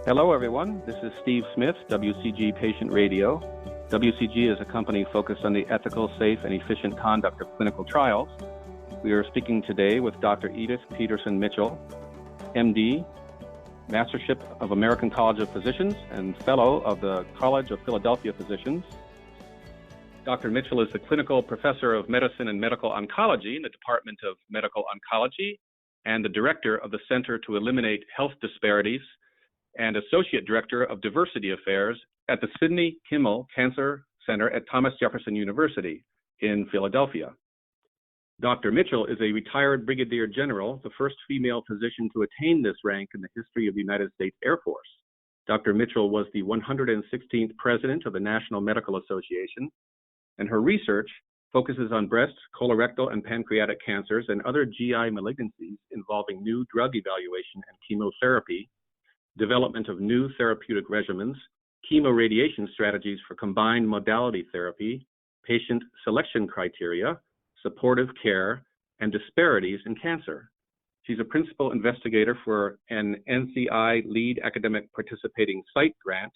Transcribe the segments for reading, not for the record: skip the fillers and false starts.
Hello, everyone. This is Steve Smith, WCG Patient Radio. WCG is a company focused on the ethical, safe, and efficient conduct of clinical trials. We are speaking today with Dr. Edith Peterson Mitchell, MD, Mastership of American College of Physicians, and Fellow of the College of Philadelphia Physicians. Dr. Mitchell is the Clinical Professor of Medicine and Medical Oncology in the Department of Medical Oncology and the Director of the Center to Eliminate Health Disparities and Associate Director of Diversity Affairs at the Sidney Kimmel Cancer Center at Thomas Jefferson University in Philadelphia. Dr. Mitchell is a retired Brigadier General, the first female physician to attain this rank in the history of the United States Air Force. Dr. Mitchell was the 116th President of the National Medical Association, and her research focuses on breast, colorectal, and pancreatic cancers and other GI malignancies involving new drug evaluation and chemotherapy, development of new therapeutic regimens, chemoradiation strategies for combined modality therapy, patient selection criteria, supportive care, and disparities in cancer. She's a principal investigator for an NCI Lead Academic Participating Site grant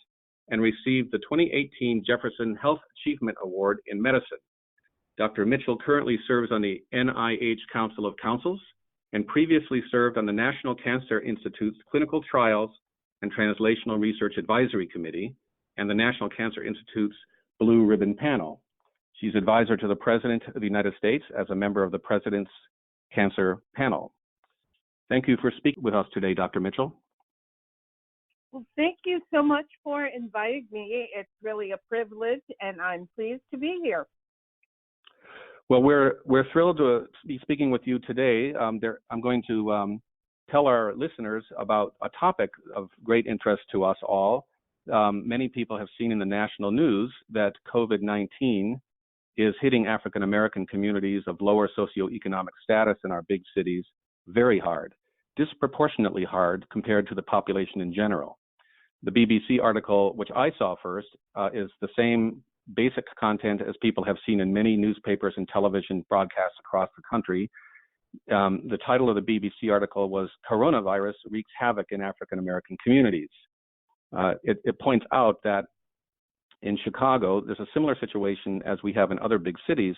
and received the 2018 Jefferson Health Achievement Award in Medicine. Dr. Mitchell currently serves on the NIH Council of Councils and previously served on the National Cancer Institute's Clinical Trials and Translational Research Advisory Committee and the National Cancer Institute's Blue Ribbon Panel. She's advisor to the President of the United States as a member of the President's Cancer Panel. Thank you for speaking with us today, Dr. Mitchell. Well, thank you so much for inviting me. It's really a privilege, and I'm pleased to be here. Well, we're thrilled to be speaking with you today. I'm going to tell our listeners about a topic of great interest to us all. Many people have seen in the national news that COVID-19 is hitting African American communities of lower socioeconomic status in our big cities very hard, disproportionately hard compared to the population in general. The BBC article, which I saw first, is the same basic content as people have seen in many newspapers and television broadcasts across the country. The title of the BBC article was "Coronavirus Wreaks Havoc in African American Communities." It points out that in Chicago, there's a similar situation as we have in other big cities.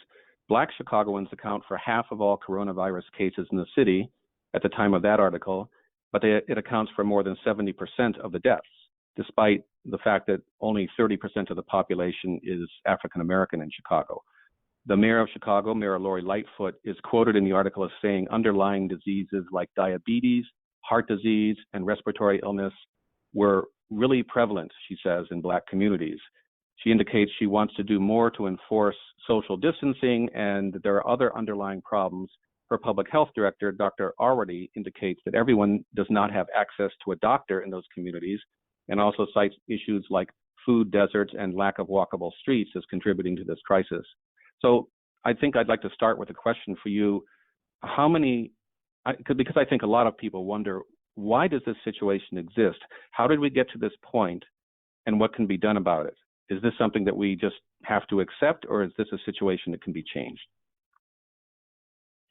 Black Chicagoans account for half of all coronavirus cases in the city at the time of that article, but it accounts for more than 70% of the deaths, despite the fact that only 30% of the population is African American in Chicago. The mayor of Chicago, Mayor Lori Lightfoot, is quoted in the article as saying underlying diseases like diabetes, heart disease, and respiratory illness were really prevalent, she says, in Black communities. She indicates she wants to do more to enforce social distancing, and there are other underlying problems. Her public health director, Dr. Already, indicates that everyone does not have access to a doctor in those communities, and also cites issues like food deserts and lack of walkable streets as contributing to this crisis. So I think I'd like to start with a question for you. Because I think a lot of people wonder, why does this situation exist? How did we get to this point, and what can be done about it? Is this something that we just have to accept, or is this a situation that can be changed?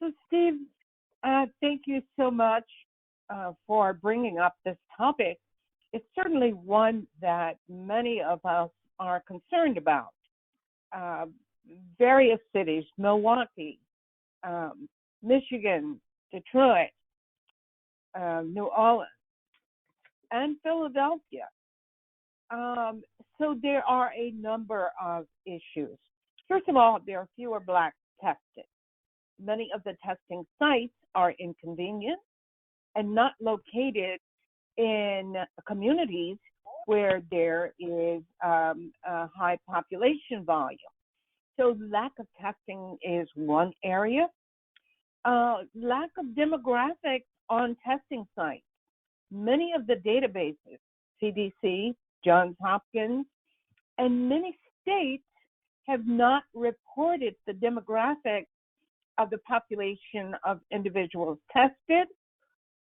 So, Steve, thank you so much for bringing up this topic. It's certainly one that many of us are concerned about. Various cities, Milwaukee, Michigan, Detroit, New Orleans, and Philadelphia. So there are a number of issues. First of all, there are fewer Blacks tested. Many of the testing sites are inconvenient and not located in communities where there is a high population volume. So lack of testing is one area. Lack of demographics on testing sites. Many of the databases, CDC, Johns Hopkins, and many states have not reported the demographics of the population of individuals tested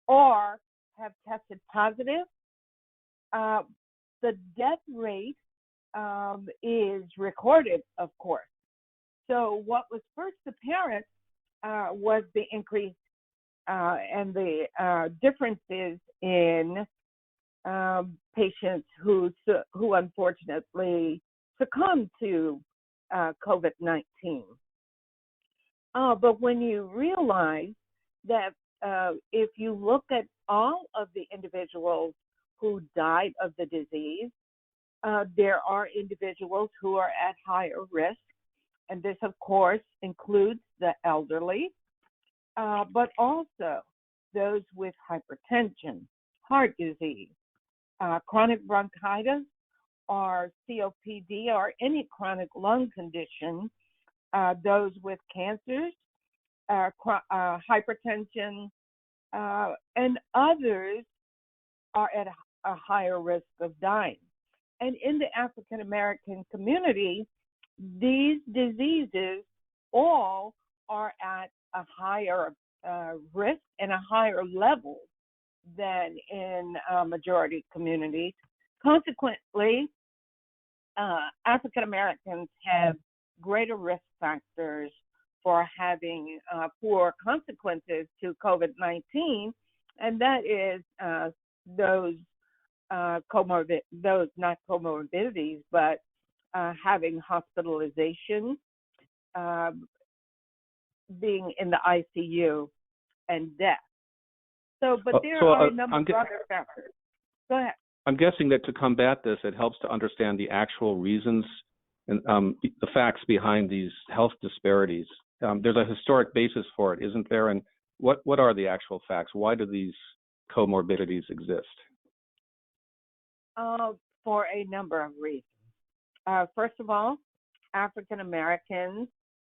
or have tested positive. The death rate is recorded, of course. So what was first apparent was the increase and the differences in patients who unfortunately succumbed to COVID-19. But when you realize that if you look at all of the individuals who died of the disease, there are individuals who are at higher risk, and this, of course, includes the elderly, but also those with hypertension, heart disease, chronic bronchitis, or COPD, or any chronic lung condition, those with cancers, hypertension, and others are at a higher risk of dying. And in the African American community, these diseases all are at a higher risk and a higher level than in majority communities. Consequently, African Americans have greater risk factors for having poor consequences to COVID-19, and that is those not comorbidities, but having hospitalization, being in the ICU, and death. So, but there are a number of other factors. Go ahead. I'm guessing that to combat this, it helps to understand the actual reasons and the facts behind these health disparities. There's a historic basis for it, isn't there? And what are the actual facts? Why do these comorbidities exist? For a number of reasons. First of all, African Americans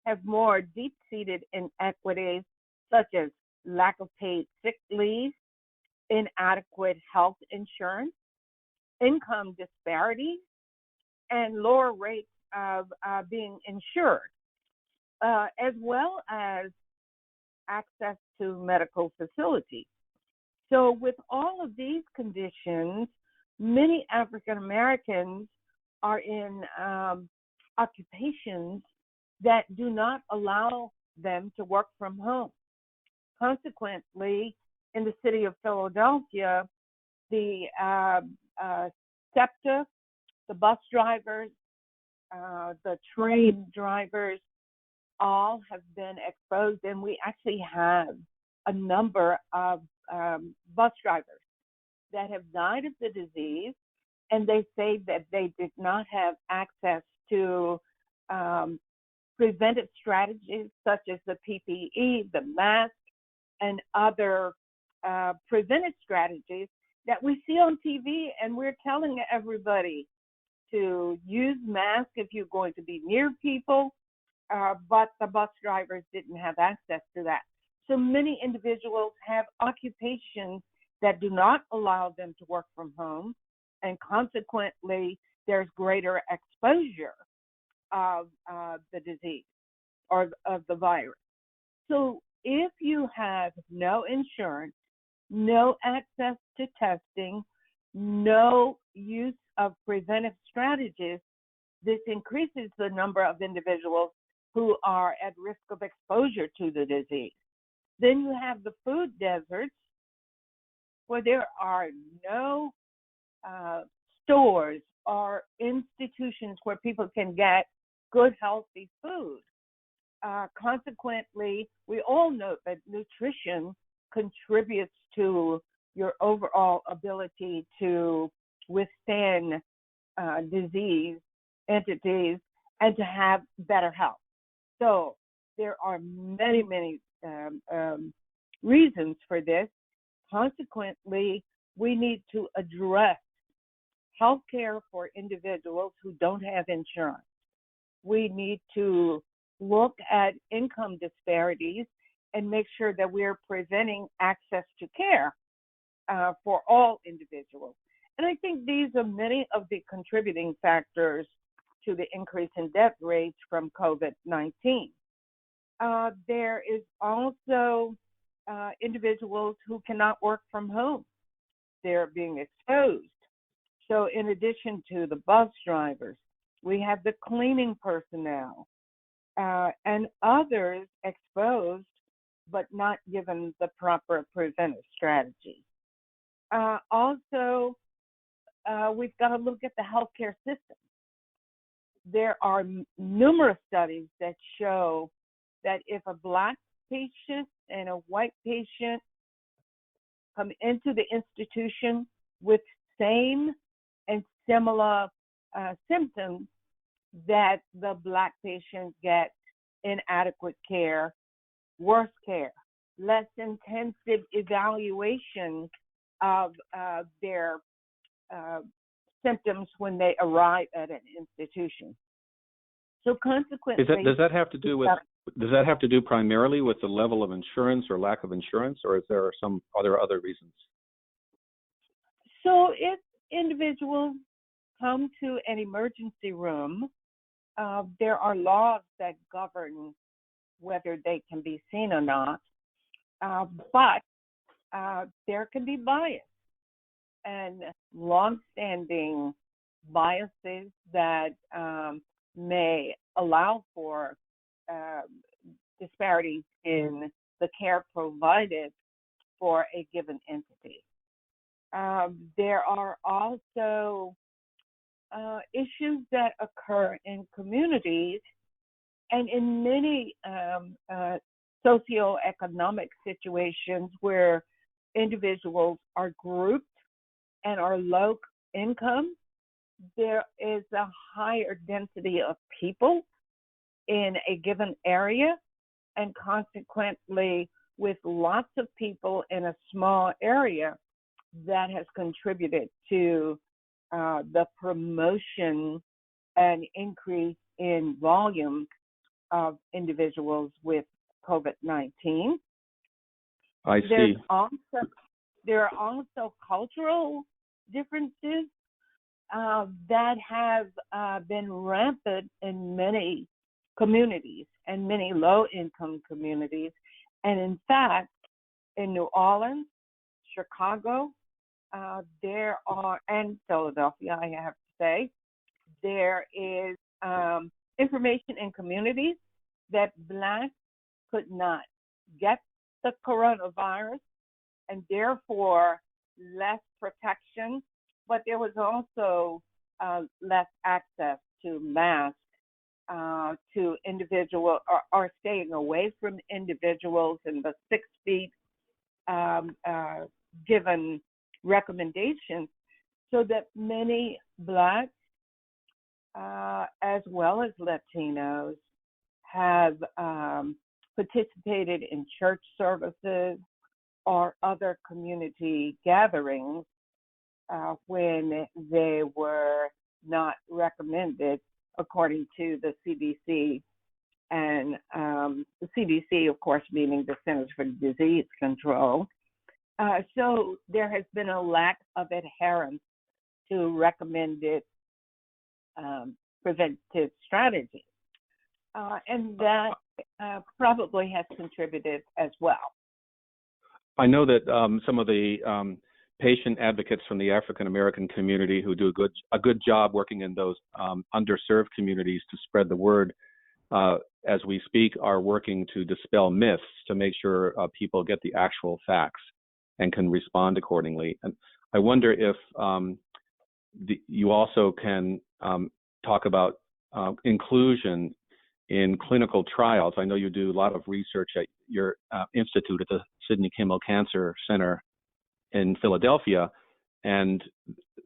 have more deep-seated inequities such as lack of paid sick leave, inadequate health insurance, income disparities, and lower rates of being insured, as well as access to medical facilities. So with all of these conditions, many African Americans are in occupations that do not allow them to work from home. Consequently, in the city of Philadelphia, the SEPTA, the bus drivers, the train drivers, all have been exposed, and we actually have a number of bus drivers that have died of the disease, and they say that they did not have access to preventive strategies such as the PPE, the mask, and other preventive strategies that we see on TV, and we're telling everybody to use masks if you're going to be near people, but the bus drivers didn't have access to that. So many individuals have occupations that do not allow them to work from home, and consequently, there's greater exposure of the disease or of the virus. So if you have no insurance, no access to testing, no use of preventive strategies, this increases the number of individuals who are at risk of exposure to the disease. Then you have the food deserts, where there are no stores or institutions where people can get good, healthy food. Consequently, we all know that nutrition contributes to your overall ability to withstand disease entities and to have better health. So there are many, many reasons for this. Consequently, we need to address health care for individuals who don't have insurance. We need to look at income disparities and make sure that we're preventing access to care for all individuals. And I think these are many of the contributing factors to the increase in death rates from COVID-19. There is also individuals who cannot work from home. They're being exposed. So in addition to the bus drivers, we have the cleaning personnel and others exposed but not given the proper preventive strategies. Also, we've got to look at the healthcare system. There are numerous studies that show that if a Black patient and a white patient come into the institution with same and similar symptoms, that the Black patient gets inadequate care, worse care, less intensive evaluation of their symptoms when they arrive at an institution. So consequently, does that have to do primarily with the level of insurance or lack of insurance, or is there other reasons? So if individuals come to an emergency room, there are laws that govern whether they can be seen or not, but there can be bias and long-standing biases that may allow for disparities in the care provided for a given entity. There are also issues that occur in communities and in many socioeconomic situations where individuals are grouped and are low income. There is a higher density of people in a given area, and consequently, with lots of people in a small area, that has contributed to the promotion and increase in volume of individuals with COVID-19. I see. There are also cultural differences that have been rampant in many communities and many low-income communities. And in fact, in New Orleans, Chicago, and Philadelphia, I have to say, there is information in communities that Blacks could not get the coronavirus and therefore less protection, but there was also less access to masks to individuals or staying away from individuals in the 6 feet given recommendations, so that many Blacks as well as Latinos have participated in church services or other community gatherings when they were not recommended according to the CDC, and the CDC, of course, meaning the Centers for Disease Control. So there has been a lack of adherence to recommended preventive strategies, and that probably has contributed as well. I know that some of the patient advocates from the African American community who do a good job working in those underserved communities to spread the word as we speak are working to dispel myths to make sure people get the actual facts and can respond accordingly. And I wonder if you also can talk about inclusion in clinical trials. I know you do a lot of research at your institute at the Sidney Kimmel Cancer Center in Philadelphia, and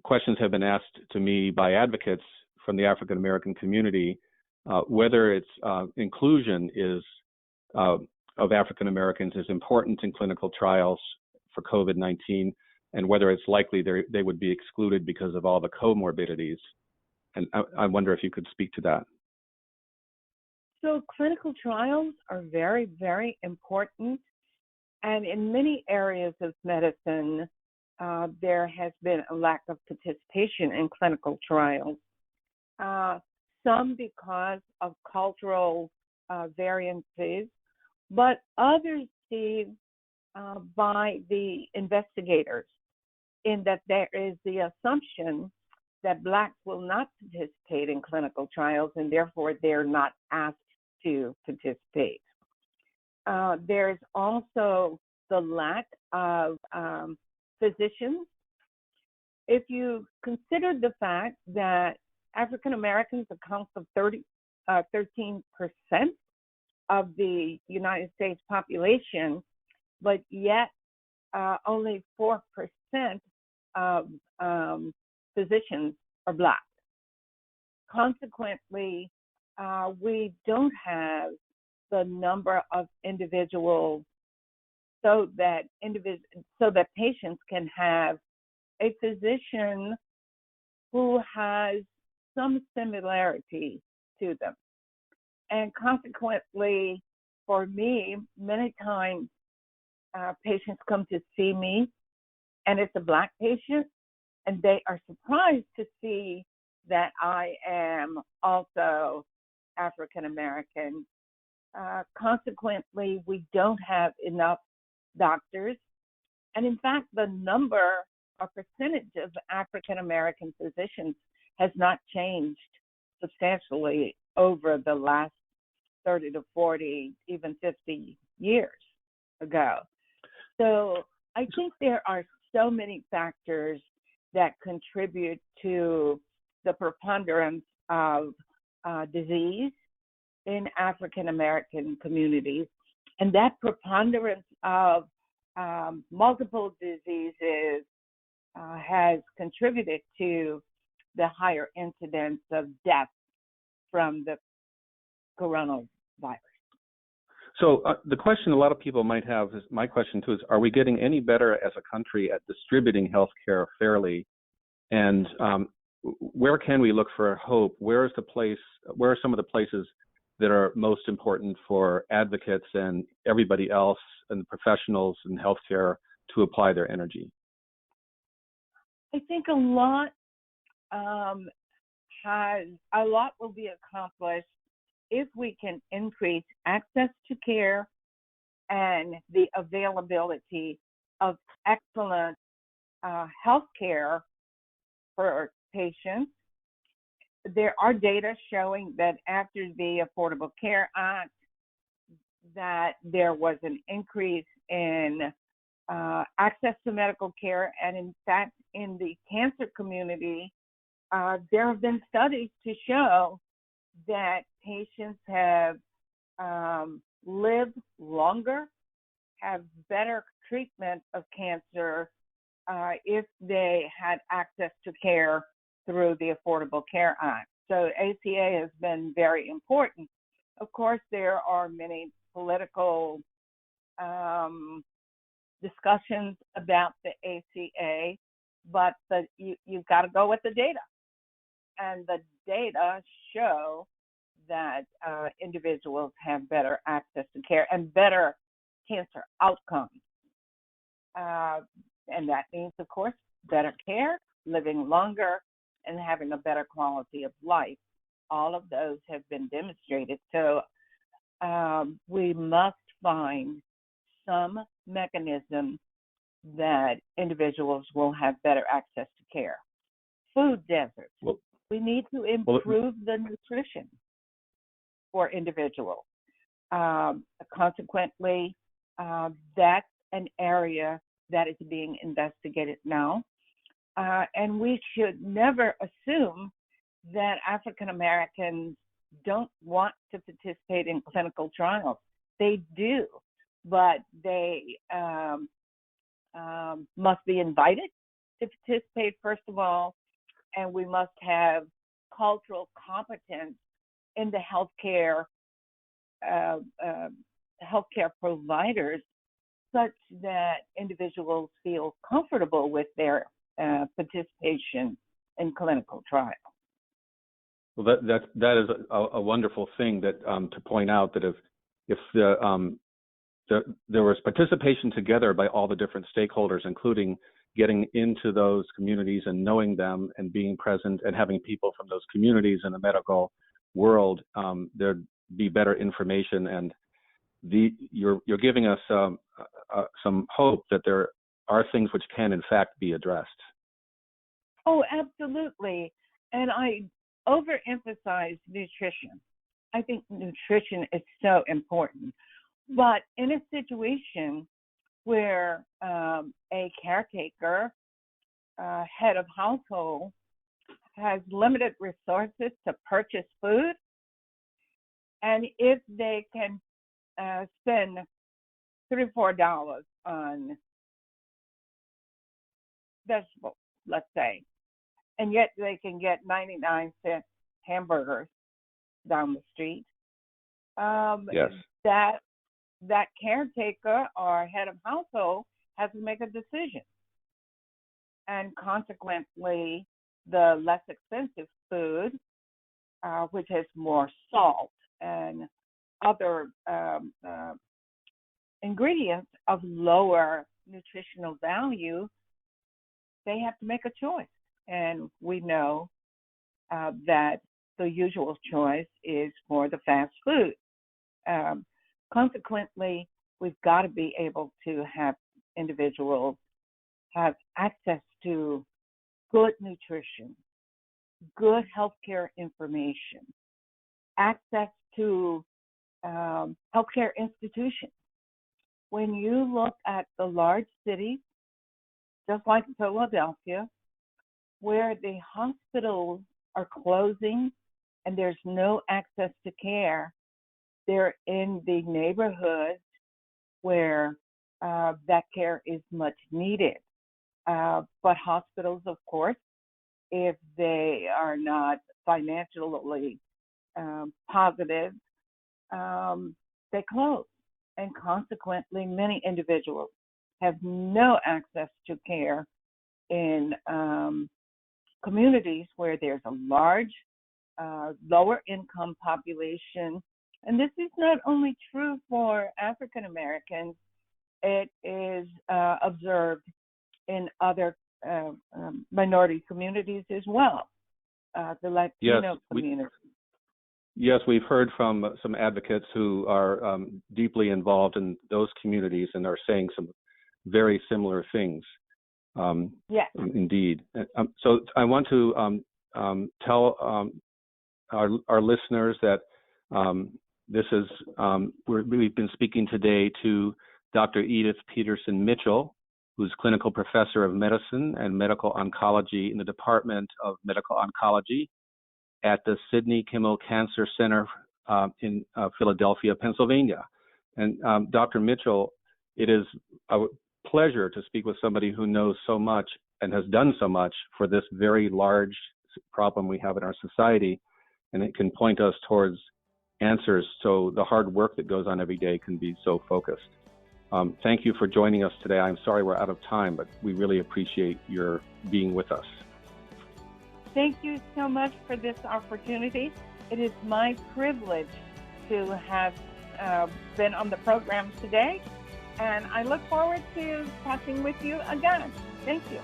questions have been asked to me by advocates from the African American community whether its inclusion of African Americans is important in clinical trials for COVID-19, and whether it's likely they would be excluded because of all the comorbidities. And I wonder if you could speak to that. So clinical trials are very, very important. And in many areas of medicine, there has been a lack of participation in clinical trials. Some because of cultural variances, but others seen by the investigators, in that there is the assumption that Blacks will not participate in clinical trials, and therefore they're not asked to participate. There's also the lack of physicians if you consider the fact that African Americans account for 13% of the United States population, but yet only 4% of physicians are Black. Consequently, we don't have the number of individuals so that patients can have a physician who has some similarity to them. And consequently, for me, many times patients come to see me, and it's a Black patient, and they are surprised to see that I am also African American. Consequently, we don't have enough doctors. And in fact, the number or percentage of African American physicians has not changed substantially over the last 30 to 40, even 50 years ago. So I think there are so many factors that contribute to the preponderance of disease in African American communities, and that preponderance of multiple diseases has contributed to the higher incidence of death from the coronavirus. So the question a lot of people might have is, my question too, is, are we getting any better as a country at distributing healthcare fairly? And where can we look for hope? Where are some of the places that are most important for advocates and everybody else and professionals in healthcare to apply their energy? I think a lot will be accomplished if we can increase access to care and the availability of excellent health care for patients. There are data showing that after the Affordable Care Act, that there was an increase in access to medical care. And in fact, in the cancer community, there have been studies to show that patients have lived longer, have better treatment of cancer if they had access to care through the Affordable Care Act. So ACA has been very important. Of course, there are many political discussions about the ACA, but you've got to go with the data. And the data show that individuals have better access to care and better cancer outcomes. And that means, of course, better care, living longer, and having a better quality of life. All of those have been demonstrated. So we must find some mechanism that individuals will have better access to care. Food deserts. We need to improve the nutrition for individuals. Consequently, that's an area that is being investigated now. And we should never assume that African Americans don't want to participate in clinical trials. They do, but they must be invited to participate, first of all, and we must have cultural competence in the healthcare providers such that individuals feel comfortable with their participation in clinical trials. Well, that is a wonderful thing that to point out, that if there was participation together by all the different stakeholders, including getting into those communities and knowing them and being present and having people from those communities in the medical world, there'd be better information. And you're giving us some hope that there are things which can in fact be addressed. Oh, absolutely. And I overemphasize nutrition. I think nutrition is so important. But in a situation where a caretaker head of household has limited resources to purchase food, and if they can spend $3 or $4 on vegetables, let's say, and yet they can get 99-cent hamburgers down the street, Yes. that caretaker or head of household has to make a decision. And consequently, the less expensive food, which has more salt and other ingredients of lower nutritional value, they have to make a choice. And we know that the usual choice is for the fast food. Consequently, we've got to be able to have individuals have access to good nutrition, good healthcare information, access to healthcare institutions. When you look at the large cities, just like Philadelphia, where the hospitals are closing and there's no access to care, they're in the neighborhoods where that care is much needed. But hospitals, of course, if they are not financially positive, they close. And consequently, many individuals have no access to care in communities where there's a large lower income population. And this is not only true for African Americans, it is observed in other minority communities as well, the Latino community. Yes, we've heard from some advocates who are deeply involved in those communities and are saying some very similar things. Yes. Indeed. So I want to tell our listeners that this is we've been speaking today to Dr. Edith Peterson Mitchell, who's clinical professor of medicine and medical oncology in the Department of Medical Oncology at the Sidney Kimmel Cancer Center in Philadelphia, Pennsylvania. And Dr. Mitchell, it is a pleasure to speak with somebody who knows so much and has done so much for this very large problem we have in our society, and it can point us towards answers so the hard work that goes on every day can be so focused. Thank you for joining us today. I'm sorry we're out of time, but we really appreciate your being with us. Thank you so much for this opportunity. It is my privilege to have been on the program today, and I look forward to talking with you again. Thank you.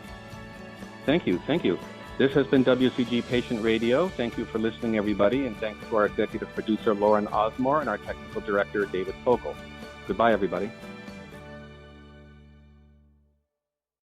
Thank you. Thank you. This has been WCG Patient Radio. Thank you for listening, everybody, and thanks to our executive producer, Lauren Osmore, and our technical director, David Fogle. Goodbye, everybody.